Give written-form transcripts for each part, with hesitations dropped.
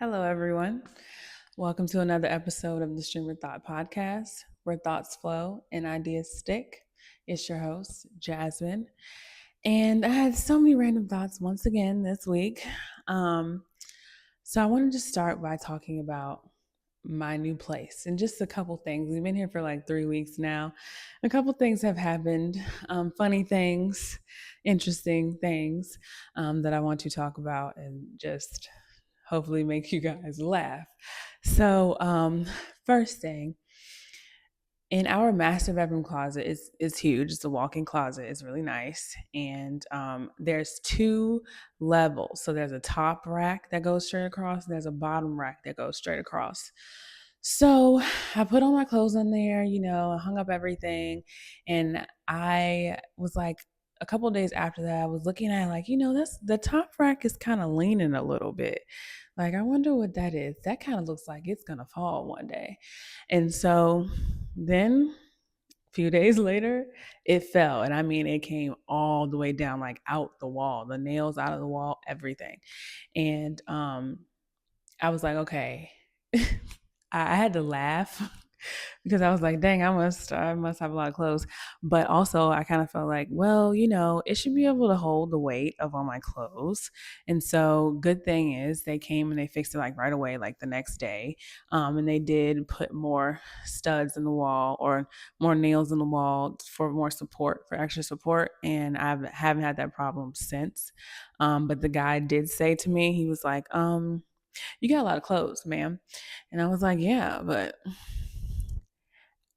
Hello, everyone. Welcome to another episode of the Streamer Thought Podcast, where thoughts flow and ideas stick. It's your host, Jasmine. And I had so many random thoughts once again this week. Um, so I wanted to start by talking about my new place and just a couple things. We've been here for like 3 weeks now. A couple things have happened, funny things, interesting things that I want to talk about and just hopefully make you guys laugh. So, first thing, in our master bedroom closet is huge. It's a walk-in closet. It's really nice, and there's two levels. So there's a top rack that goes straight across. And there's a bottom rack that goes straight across. So I put all my clothes on there. I hung up everything, and I was like, a couple of days after that, I was looking at it like, that's the top rack is kind of leaning a little bit. Like, I wonder what that is. That kind of looks like it's gonna fall one day. And so then a few days later, it fell. And I mean, it came all the way down, like out the wall, the nails out of the wall, everything. And I was like, okay. I had to laugh because I was like, dang, I must have a lot of clothes. But also I kind of felt like, well, it should be able to hold the weight of all my clothes. And so good thing is they came and they fixed it like right away, like the next day. And they did put more studs in the wall or more nails in the wall for more support, for extra support. And I haven't had that problem since. But the guy did say to me, he was like, you got a lot of clothes, ma'am. And I was like, yeah, but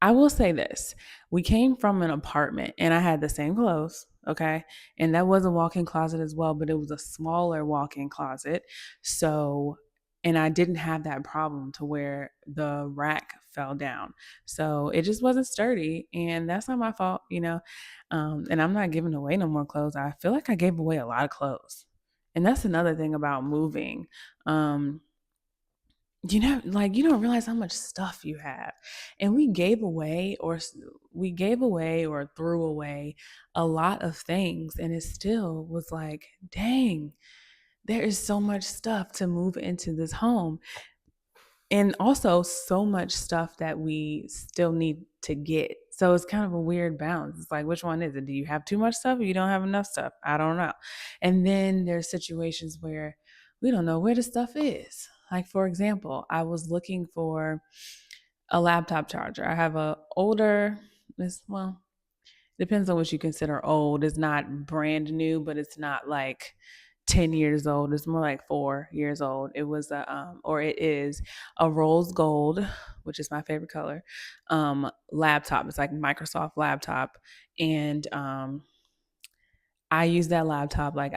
I will say this. We came from an apartment and I had the same clothes, okay? And that was a walk-in closet as well, but it was a smaller walk-in closet. So, and I didn't have that problem to where the rack fell down. So it just wasn't sturdy. And that's not my fault. And I'm not giving away no more clothes. I feel like I gave away a lot of clothes. And that's another thing about moving. Like you don't realize how much stuff you have. And we gave away or threw away a lot of things. And it still was like, dang, there is so much stuff to move into this home. And also so much stuff that we still need to get. So it's kind of a weird balance. It's like, which one is it? Do you have too much stuff or you don't have enough stuff? I don't know. And then there's situations where we don't know where the stuff is. Like, for example, I was looking for a laptop charger. I have a older, well, depends on what you consider old. It's not brand new, but it's not like 10 years old. It's more like 4 years old. It is a rose gold, which is my favorite color, laptop. It's like Microsoft laptop. And I use that laptop like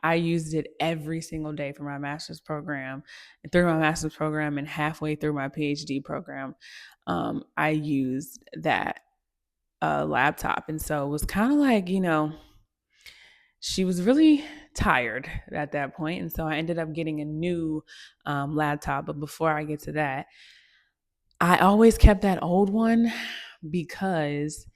I used it every single day for my master's program, through my master's program, and halfway through my PhD program. I used that laptop. And so it was kind of like, she was really tired at that point. And so I ended up getting a new laptop. But before I get to that, I always kept that old one because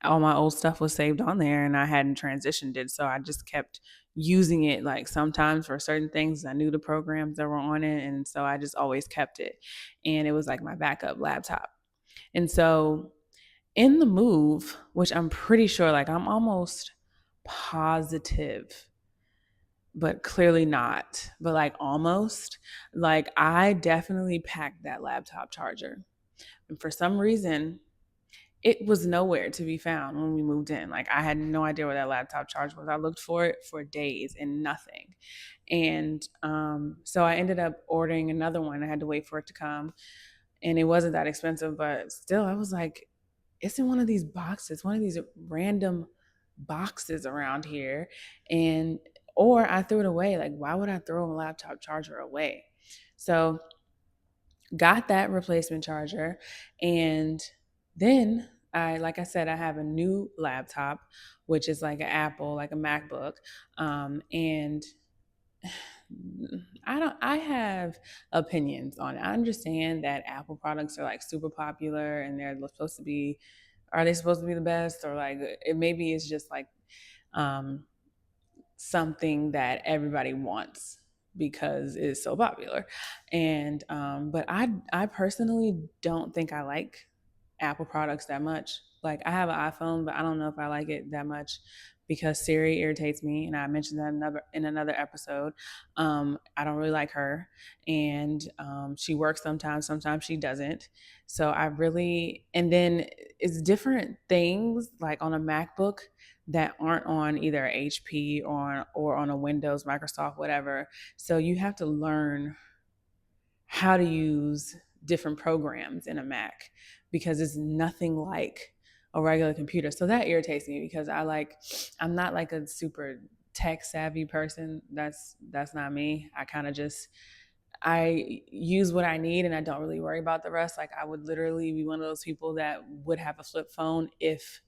all my old stuff was saved on there and I hadn't transitioned it. So I just kept using it like sometimes for certain things. I knew the programs that were on it. And so I just always kept it. And it was like my backup laptop. And so in the move, which I'm pretty sure, like I'm almost positive, but clearly not, but like almost, like I definitely packed that laptop charger. And for some reason, it was nowhere to be found when we moved in. Like I had no idea where that laptop charger was. I looked for it for days and nothing. And so I ended up ordering another one. I had to wait for it to come. And it wasn't that expensive, but still, I was like, it's in one of these boxes, one of these random boxes around here. And or I threw it away. Like, why would I throw a laptop charger away? So got that replacement charger. And then like I said, I have a new laptop, which is like an Apple, like a MacBook. And I have opinions on it. I understand that Apple products are like super popular and are they supposed to be the best? Or like it maybe it's just like um something that everybody wants. because it's so popular. And but I personally don't think I like Apple products that much. Like I have an iPhone, but I don't know if I like it that much because Siri irritates me, and I mentioned that in another episode. I don't really like her, and she works sometimes, sometimes she doesn't. So I really, and then it's different things like on a MacBook that aren't on either HP or on a Windows, Microsoft, whatever. So you have to learn how to use different programs in a Mac because it's nothing like a regular computer. So that irritates me because I'm not like a super tech savvy person. That's not me. I kind of just I use what I need and I don't really worry about the rest. Like I would literally be one of those people that would have a flip phone if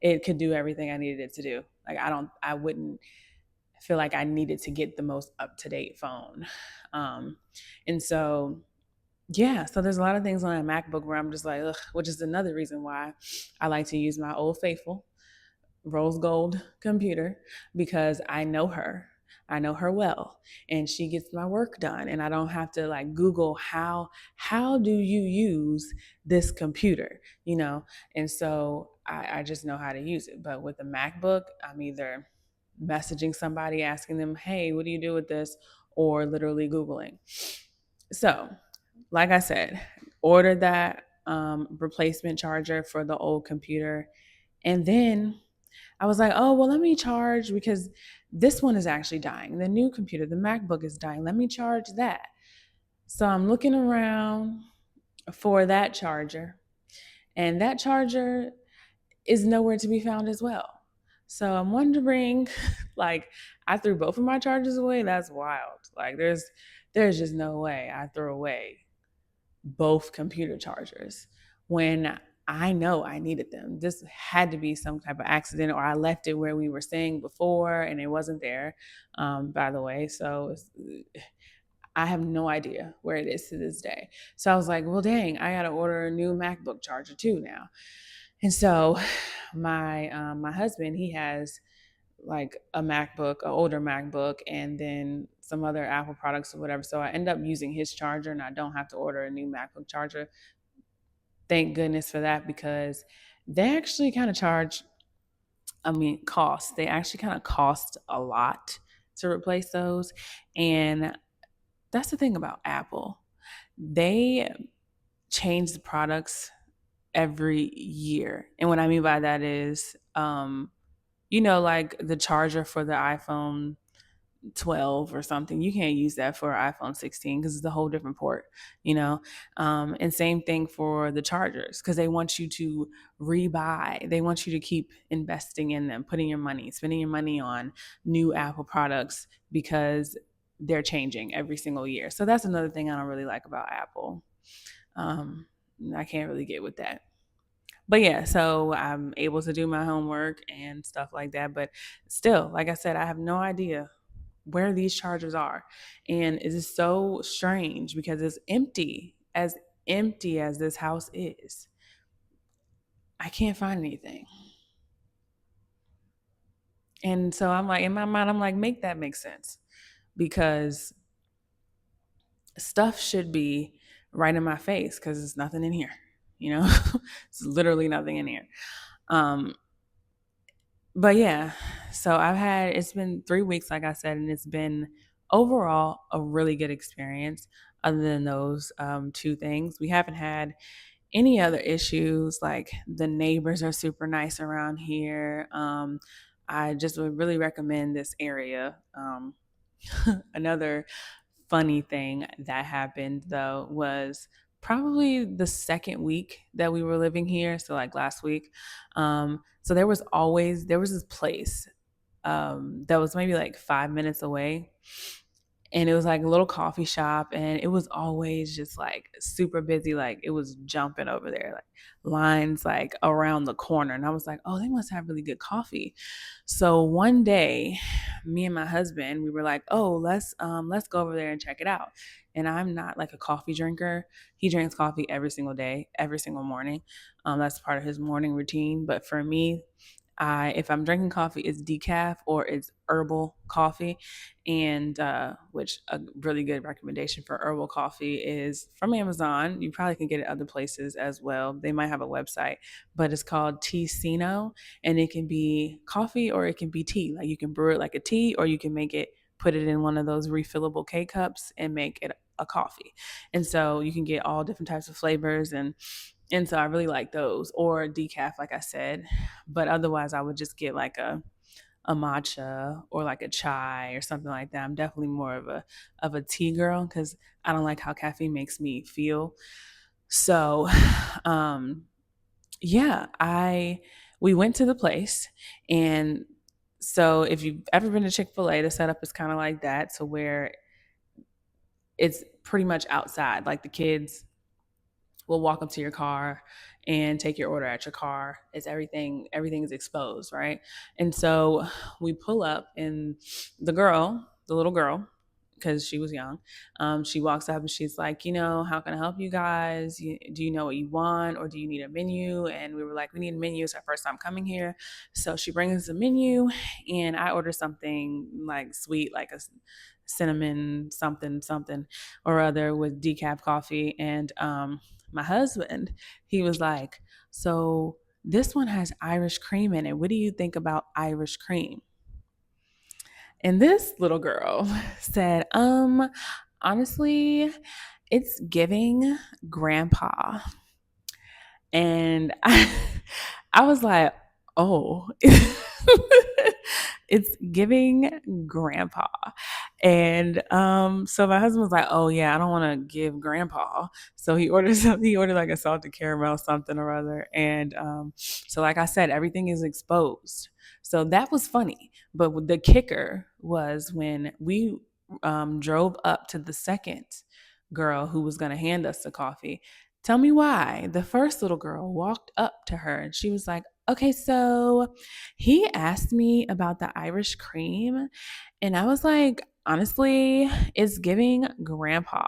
it could do everything I needed it to do. Like I wouldn't feel like I needed to get the most up to date phone. Um, and so yeah, so there's a lot of things on a MacBook where I'm just like, ugh, which is another reason why I like to use my old faithful rose gold computer because I know her. I know her well, and she gets my work done, and I don't have to like Google how do you use this computer, you know? And so I just know how to use it. But with the MacBook, I'm either messaging somebody asking them, hey, what do you do with this? Or literally Googling. So like I said, ordered that replacement charger for the old computer. And then I was like, oh, well, let me charge because this one is actually dying. The new computer, the MacBook is dying. Let me charge that. So I'm looking around for that charger, and that charger is nowhere to be found as well. So I'm wondering, like, I threw both of my chargers away. That's wild. Like, there's just no way I threw away both computer chargers when I know I needed them. This had to be some type of accident, or I left it where we were staying before and it wasn't there, by the way. So I have no idea where it is to this day. So I was like, well, dang, I got to order a new MacBook charger too now. And so my husband, he has like a MacBook, an older MacBook, and then some other Apple products or whatever. So I end up using his charger and I don't have to order a new MacBook charger. Thank goodness for that because they actually kind of charge, cost. They actually kind of cost a lot to replace those. And that's the thing about Apple. They change the products every year. And what I mean by that is, like the charger for the iPhone 12 or something, you can't use that for iPhone 16 because it's a whole different port, and same thing for the chargers because they want you to rebuy. They want you to keep investing in them, spending your money on new Apple products because they're changing every single year. So that's another thing I don't really like about Apple. um, I can't really get with that. But yeah, so I'm able to do my homework and stuff like that. But still, like I said, I have no idea where these chargers are. And it is so strange because it's empty as this house is. I can't find anything. And so I'm like, in my mind, I'm like, make that make sense because stuff should be right in my face because there's nothing in here, you know? It's literally nothing in here. Um, but yeah, so it's been 3 weeks, like I said, and it's been overall a really good experience. Other than those two things, we haven't had any other issues. Like the neighbors are super nice around here. I just would really recommend this area. Another funny thing that happened though was probably the second week that we were living here. So like last week. So there was this place that was maybe like 5 minutes away, and it was like a little coffee shop, and it was always just like super busy. Like it was jumping over there, like lines like around the corner. And I was like, oh, they must have really good coffee. So one day, me and my husband, we were like, oh, let's go over there and check it out. And I'm not like a coffee drinker. He drinks coffee every single day, every single morning. That's part of his morning routine. But for me, If I'm drinking coffee, it's decaf or it's herbal coffee. And which a really good recommendation for herbal coffee is from Amazon. You probably can get it other places as well. They might have a website, but it's called Teacino, and it can be coffee or it can be tea. Like you can brew it like a tea, or you can make it, put it in one of those refillable K cups and make it a coffee. And so you can get all different types of flavors, and so I really like those, or decaf, like I said. But otherwise, I would just get like a matcha or like a chai or something like that. I'm definitely more of a tea girl because I don't like how caffeine makes me feel. So, um, yeah, I we went to the place, and so if you've ever been to Chick-fil-A, the setup is kind of like that, to where it's pretty much outside. Like the kids will walk up to your car and take your order at your car. It's everything is exposed, right? And so we pull up, and the little girl, because she was young, she walks up and she's like, how can I help you guys? Do you know what you want, or do you need a menu? And we were like, we need a menu. It's our first time coming here. So she brings us a menu, and I order something like sweet, like a cinnamon something something or other with decaf coffee. And my husband, he was like, so this one has Irish cream in it. What do you think about Irish cream? And this little girl said, honestly, it's giving grandpa. And I was like, oh, it's giving grandpa. And so my husband was like, oh yeah, I don't want to give grandpa. So he ordered something, he ordered like a salted caramel something or other. And so like I said, everything is exposed. So that was funny. But the kicker was when we drove up to the second girl who was going to hand us the coffee. Tell me why. The first little girl walked up to her and she was like, okay, so he asked me about the Irish cream. And I was like, honestly, it's giving grandpa.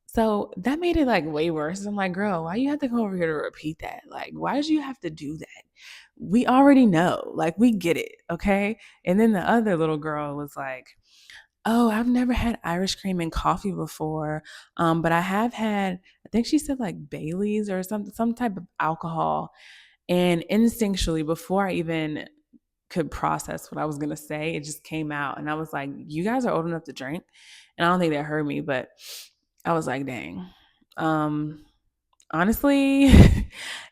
So that made it like way worse. I'm like, girl, why you have to come over here to repeat that? Like, why did you have to do that? We already know, like, we get it. Okay. And then the other little girl was like, oh, I've never had Irish cream in coffee before. But I have had, I think she said like Bailey's or some type of alcohol. And instinctually, before I even could process what I was gonna say, it just came out. And I was like, you guys are old enough to drink. And I don't think they heard me, but I was like, dang. Honestly,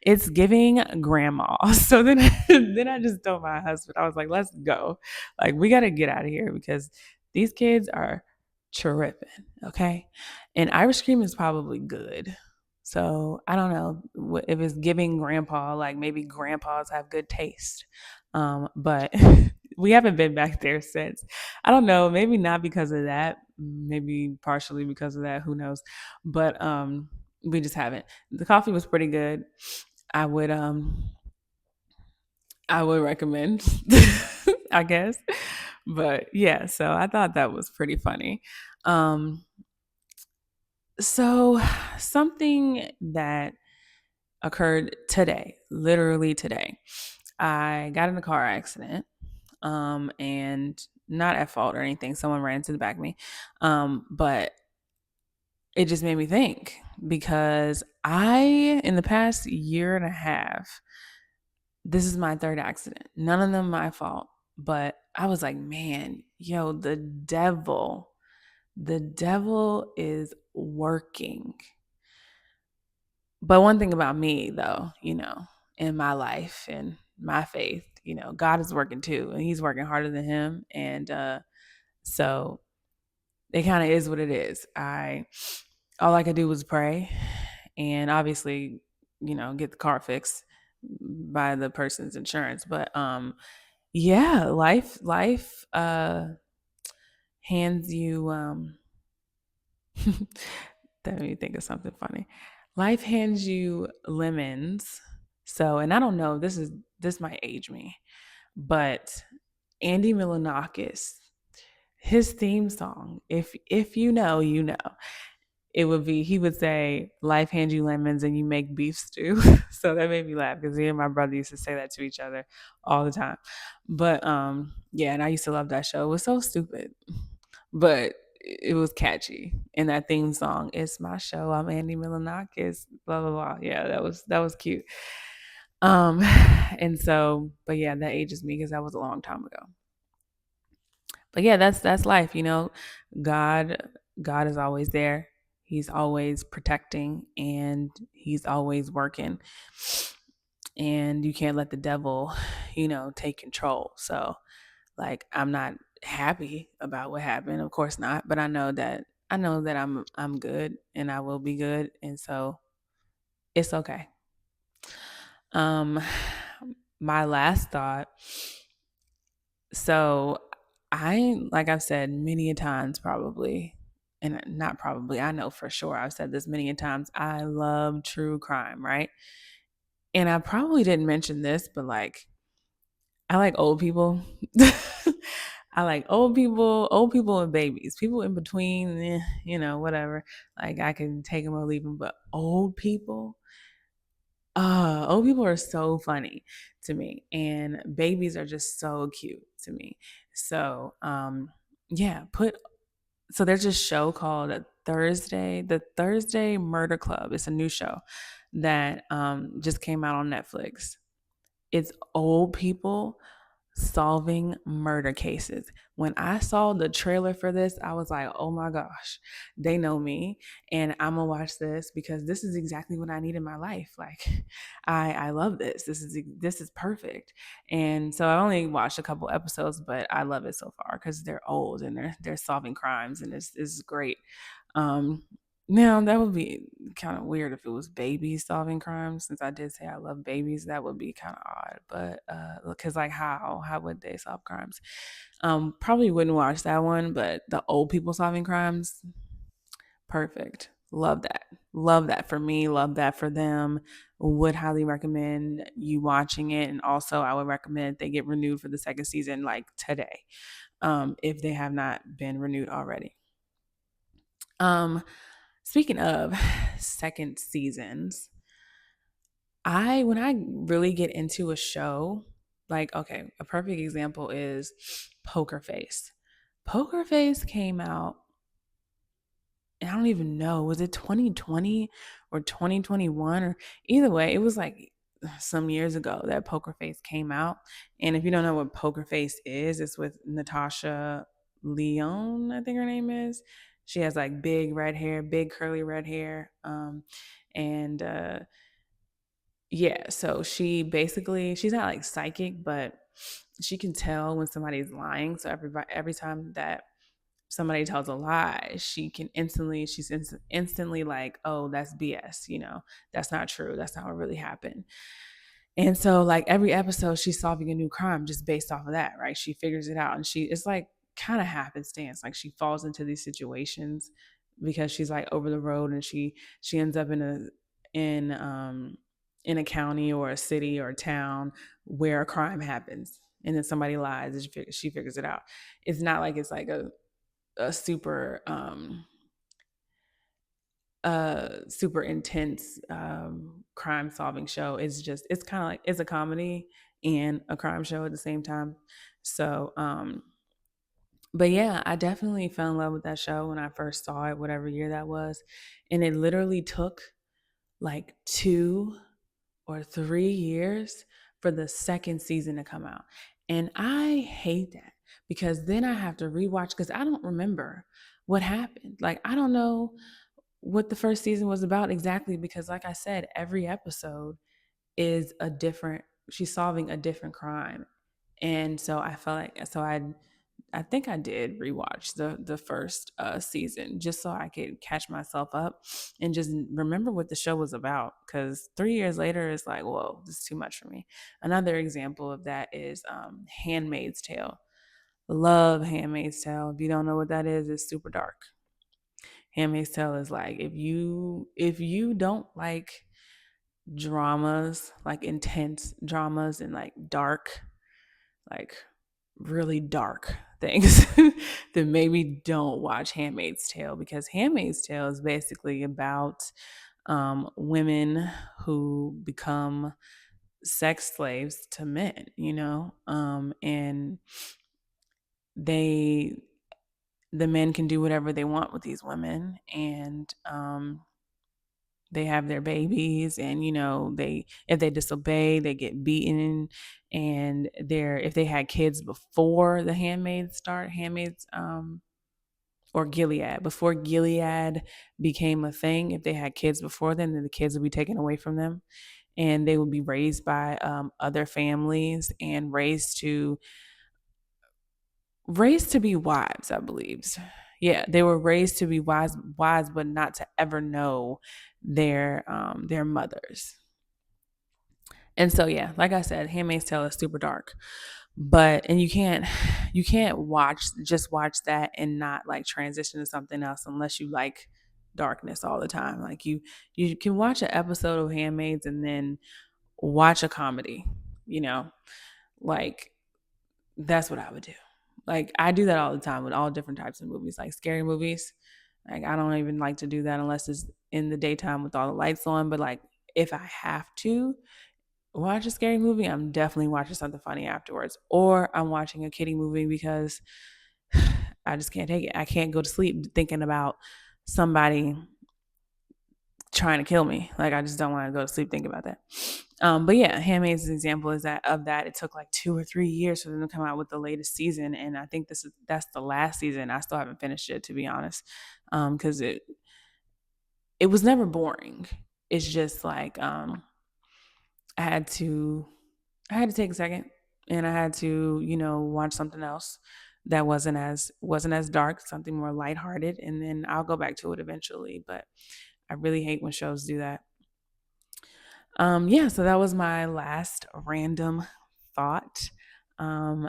it's giving grandma. So then then I just told my husband, I was like, let's go. Like, we gotta get out of here because these kids are tripping, okay? And Irish cream is probably good. So I don't know if it's giving grandpa, like maybe grandpas have good taste. But we haven't been back there since. I don't know, maybe not because of that, maybe partially because of that, who knows. But we just haven't. The coffee was pretty good. I would I would recommend, I guess. But yeah, so I thought that was pretty funny. Um so something that occurred today, literally today. I got in a car accident, and not at fault or anything. Someone ran into the back of me. But it just made me think because in the past year and a half, this is my third accident. None of them my fault. But I was like, man, yo, the devil is working. But one thing about me, though, in my life and my faith, God is working too, and He's working harder than him. And so it kind of is what it is. All I could do was pray, and obviously, get the car fixed by the person's insurance. But yeah, life hands you let me think of something funny. Life hands you lemons. So, and I don't know, this might age me, but Andy Milonakis, his theme song, if you know, you know, it would be, he would say, life hands you lemons and you make beef stew. So that made me laugh because he and my brother used to say that to each other all the time. But yeah, and I used to love that show. It was so stupid, but it was catchy. And that theme song, "It's My Show, I'm Andy Milonakis," blah blah blah. Yeah, that was cute. Um, and so, but yeah, that ages me because that was a long time ago. But yeah, that's life, you know. God God is always there. He's always protecting and he's always working. And you can't let the devil, take control. So, like, I'm not happy about what happened, of course not, but I know that I'm good and I will be good, and so it's okay. Um my last thought, so like I've said many a times probably, and not probably, I know for sure I've said this many a times, I love true crime, right? And I probably didn't mention this, but like I like old people. I like old people and babies, people in between, whatever. Like I can take them or leave them, but old people are so funny to me, and babies are just so cute to me. So, yeah, so there's this show called the Thursday Murder Club. It's a new show that just came out on Netflix. It's old people solving murder cases. When I saw the trailer for this, I was like, oh my gosh, they know me. And I'm gonna watch this because this is exactly what I need in my life. Like I love this. This is perfect. And so I only watched a couple episodes, but I love it so far because they're old and they're solving crimes and it's great. Um Now that would be kind of weird if it was babies solving crimes. Since I did say I love babies, that would be kind of odd. But because like how would they solve crimes? Probably wouldn't watch that one. But the old people solving crimes, perfect. Love that. Love that for me. Love that for them. Would highly recommend you watching it. And also, I would recommend they get renewed for the second season like today, if they have not been renewed already. Um, Speaking of second seasons, when I really get into a show, like, okay, a perfect example is Poker Face. Poker Face came out, and I don't even know, was it 2020 or 2021, or either way, it was like some years ago that Poker Face came out. And if you don't know what Poker Face is, it's with Natasha Leone, I think her name is. She has like big red hair, big curly red hair. And Yeah, so she's not like psychic, but she can tell when somebody's lying. So every time that somebody tells a lie, she's instantly like, oh, that's BS, that's not true, that's not what really happened. And so like every episode she's solving a new crime just based off of that, right? She figures it out, and it's like kind of happenstance. Like she falls into these situations because she's like over the road, and she ends up in a county or a city or a town where a crime happens, and then somebody lies and she figures it out. It's not like it's like a super intense crime solving show. It's kind of like it's a comedy and a crime show at the same time. So but yeah, I definitely fell in love with that show when I first saw it, whatever year that was. And it literally took like 2 or 3 years for the second season to come out. And I hate that because then I have to rewatch because I don't remember what happened. Like, I don't know what the first season was about exactly because, like I said, every episode is a different, she's solving a different crime. And so I felt like, I think I did rewatch the first season just so I could catch myself up and just remember what the show was about. Because 3 years later, it's like, whoa, this is too much for me. Another example of that is Handmaid's Tale. Love Handmaid's Tale. If you don't know what that is, it's super dark. Handmaid's Tale is like if you don't like dramas, like intense dramas and like dark, like really dark things, then maybe don't watch Handmaid's Tale, because Handmaid's Tale is basically about women who become sex slaves to men, and they the men can do whatever they want with these women, and they have their babies, and they if they disobey, they get beaten. And if they had kids before the handmaids or Gilead, before Gilead became a thing, if they had kids before then the kids would be taken away from them, and they would be raised by other families and raised to be wives, I believe. Yeah, they were raised to be wives, but not to ever know their mothers. And so, yeah, like I said, Handmaid's Tale is super dark, and you can't watch that and not like transition to something else unless you like darkness all the time. Like you can watch an episode of Handmaids and then watch a comedy, you know, like that's what I would do. Like I do that all the time with all different types of movies, like scary movies. Like I don't even like to do that unless it's in the daytime with all the lights on. But like if I have to watch a scary movie, I'm definitely watching something funny afterwards. Or I'm watching a kiddie movie because I just can't take it. I can't go to sleep thinking about somebody trying to kill me. Like I just don't want to go to sleep thinking about that. But yeah, Handmaid's example is that it took like 2 or 3 years for them to come out with the latest season, and I think that's the last season. I still haven't finished it, to be honest, because it was never boring. It's just like I had to take a second, and I had to watch something else that wasn't as dark, something more lighthearted, and then I'll go back to it eventually. But I really hate when shows do that. Yeah, so that was my last random thought. I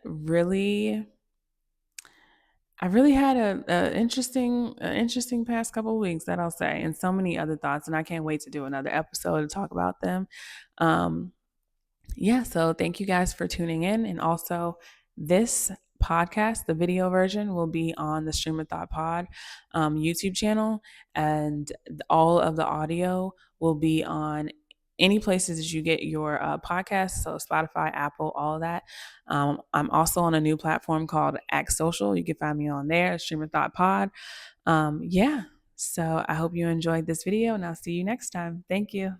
really had a interesting past couple of weeks, that I'll say, and so many other thoughts, and I can't wait to do another episode to talk about them. Yeah, so thank you guys for tuning in. And also, this podcast, the video version, will be on the Stream of Thought Pod YouTube channel, and all of the audio will be on any places that you get your podcasts, so Spotify, Apple, all of that. I'm also on a new platform called Act Social. You can find me on there, Stream of Thought Pod. Yeah, so I hope you enjoyed this video, and I'll see you next time. Thank you.